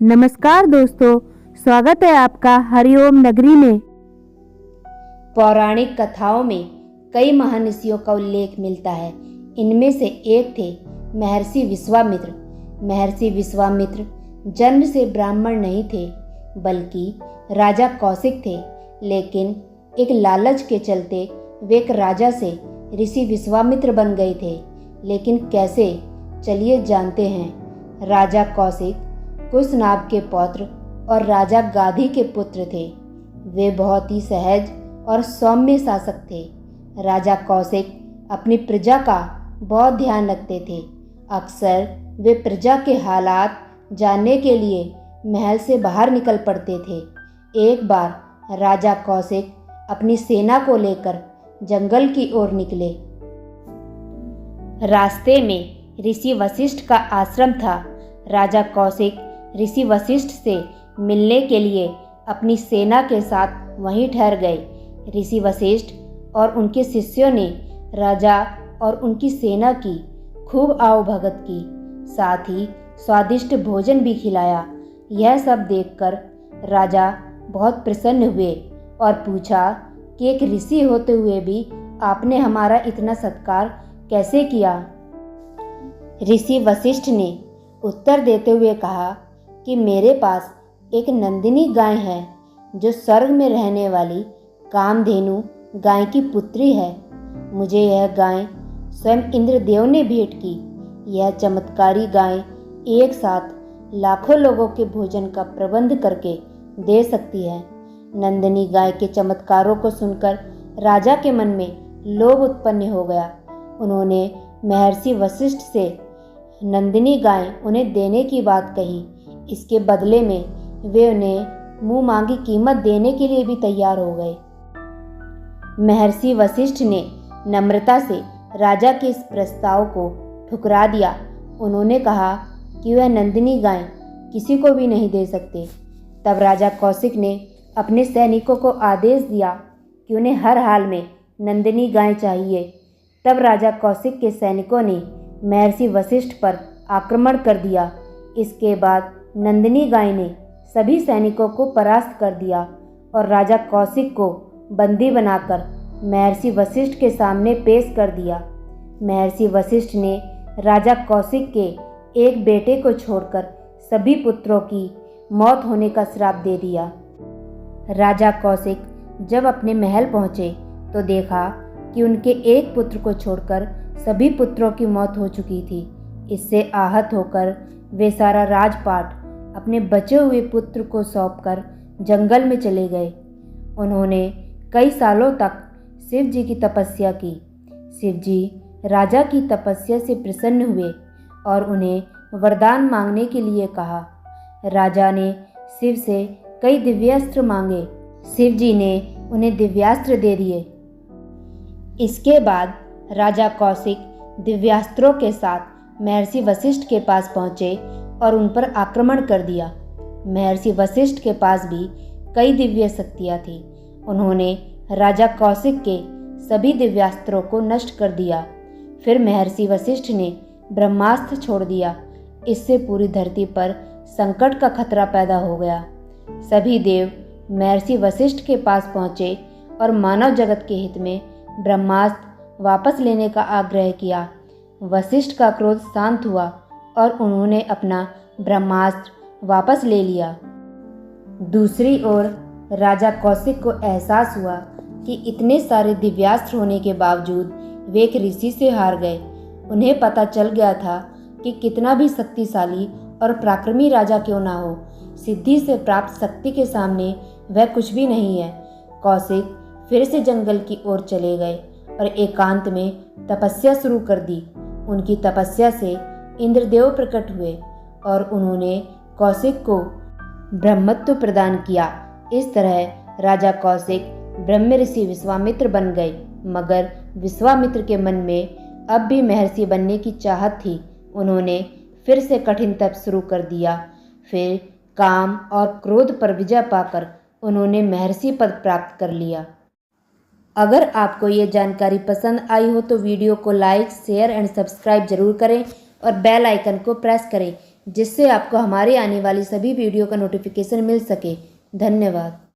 नमस्कार दोस्तों, स्वागत है आपका हरिओम नगरी में। पौराणिक कथाओं में कई महर्षियों का उल्लेख मिलता है। इनमें से एक थे महर्षि विश्वामित्र। महर्षि विश्वामित्र जन्म से ब्राह्मण नहीं थे, बल्कि राजा कौशिक थे। लेकिन एक लालच के चलते वे एक राजा से ऋषि विश्वामित्र बन गए थे। लेकिन कैसे, चलिए जानते हैं। राजा कौशिक कुशनाभ के पौत्र और राजा गाधी के पुत्र थे। वे बहुत ही सहज और सौम्य शासक थे। राजा कौशिक अपनी प्रजा का बहुत ध्यान रखते थे। अक्सर वे प्रजा के हालात जानने के लिए महल से बाहर निकल पड़ते थे। एक बार राजा कौशिक अपनी सेना को लेकर जंगल की ओर निकले। रास्ते में ऋषि वशिष्ठ का आश्रम था। राजा कौशिक ऋषि वशिष्ठ से मिलने के लिए अपनी सेना के साथ वहीं ठहर गए। ऋषि वशिष्ठ और उनके शिष्यों ने राजा और उनकी सेना की खूब आवभगत की, साथ ही स्वादिष्ट भोजन भी खिलाया। यह सब देखकर राजा बहुत प्रसन्न हुए और पूछा कि एक ऋषि होते हुए भी आपने हमारा इतना सत्कार कैसे किया। ऋषि वशिष्ठ ने उत्तर देते हुए कहा कि मेरे पास एक नंदिनी गाय है, जो स्वर्ग में रहने वाली कामधेनु गाय की पुत्री है। मुझे यह गाय स्वयं इंद्रदेव ने भेंट की। यह चमत्कारी गाय एक साथ लाखों लोगों के भोजन का प्रबंध करके दे सकती है। नंदिनी गाय के चमत्कारों को सुनकर राजा के मन में लोभ उत्पन्न हो गया। उन्होंने महर्षि वशिष्ठ से नंदिनी गाय उन्हें देने की बात कही। इसके बदले में वे उन्हें मुंह मांगी कीमत देने के लिए भी तैयार हो गए। महर्षि वशिष्ठ ने नम्रता से राजा के इस प्रस्ताव को ठुकरा दिया। उन्होंने कहा कि वह नंदिनी गाय किसी को भी नहीं दे सकते। तब राजा कौशिक ने अपने सैनिकों को आदेश दिया कि उन्हें हर हाल में नंदिनी गाय चाहिए। तब राजा कौशिक के सैनिकों ने महर्षि वशिष्ठ पर आक्रमण कर दिया। इसके बाद नंदिनी गाय ने सभी सैनिकों को परास्त कर दिया और राजा कौशिक को बंदी बनाकर महर्षि वशिष्ठ के सामने पेश कर दिया। महर्षि वशिष्ठ ने राजा कौशिक के एक बेटे को छोड़कर सभी पुत्रों की मौत होने का श्राप दे दिया। राजा कौशिक जब अपने महल पहुंचे तो देखा कि उनके एक पुत्र को छोड़कर सभी पुत्रों की मौत हो चुकी थी। इससे आहत होकर वे सारा राजपाट अपने बचे हुए पुत्र को सौंपकर जंगल में चले गए। उन्होंने कई सालों तक शिव जी की तपस्या की। शिव जी राजा की तपस्या से प्रसन्न हुए और उन्हें वरदान मांगने के लिए कहा। राजा ने शिव से कई दिव्यास्त्र मांगे। शिव जी ने उन्हें दिव्यास्त्र दे दिए। इसके बाद राजा कौशिक दिव्यास्त्रों के साथ महर्षि वशिष्ठ के पास पहुंचे और उन पर आक्रमण कर दिया। महर्षि वशिष्ठ के पास भी कई दिव्य शक्तियाँ थीं। उन्होंने राजा कौशिक के सभी दिव्यास्त्रों को नष्ट कर दिया। फिर महर्षि वशिष्ठ ने ब्रह्मास्त्र छोड़ दिया। इससे पूरी धरती पर संकट का खतरा पैदा हो गया। सभी देव महर्षि वशिष्ठ के पास पहुँचे और मानव जगत के हित में ब्रह्मास्त्र वापस लेने का आग्रह किया। वशिष्ठ का क्रोध शांत हुआ और उन्होंने अपना ब्रह्मास्त्र वापस ले लिया। दूसरी ओर राजा कौशिक को एहसास हुआ कि इतने सारे दिव्यास्त्र होने के बावजूद वे एक ऋषि से हार गए। उन्हें पता चल गया था कि कितना भी शक्तिशाली और पराक्रमी राजा क्यों ना हो, सिद्धि से प्राप्त शक्ति के सामने वह कुछ भी नहीं है। कौशिक फिर से जंगल की ओर चले गए और एकांत में तपस्या शुरू कर दी। उनकी तपस्या से इंद्रदेव प्रकट हुए और उन्होंने कौशिक को ब्रह्मत्व प्रदान किया। इस तरह राजा कौशिक ब्रह्म ऋषि विश्वामित्र बन गए। मगर विश्वामित्र के मन में अब भी महर्षि बनने की चाहत थी। उन्होंने फिर से कठिन तप शुरू कर दिया। फिर काम और क्रोध पर विजय पाकर उन्होंने महर्षि पद प्राप्त कर लिया। अगर आपको ये जानकारी पसंद आई हो तो वीडियो को लाइक, शेयर एंड सब्सक्राइब जरूर करें और बेल आइकन को प्रेस करें जिससे आपको हमारे आने वाली सभी वीडियो का नोटिफिकेशन मिल सके। धन्यवाद।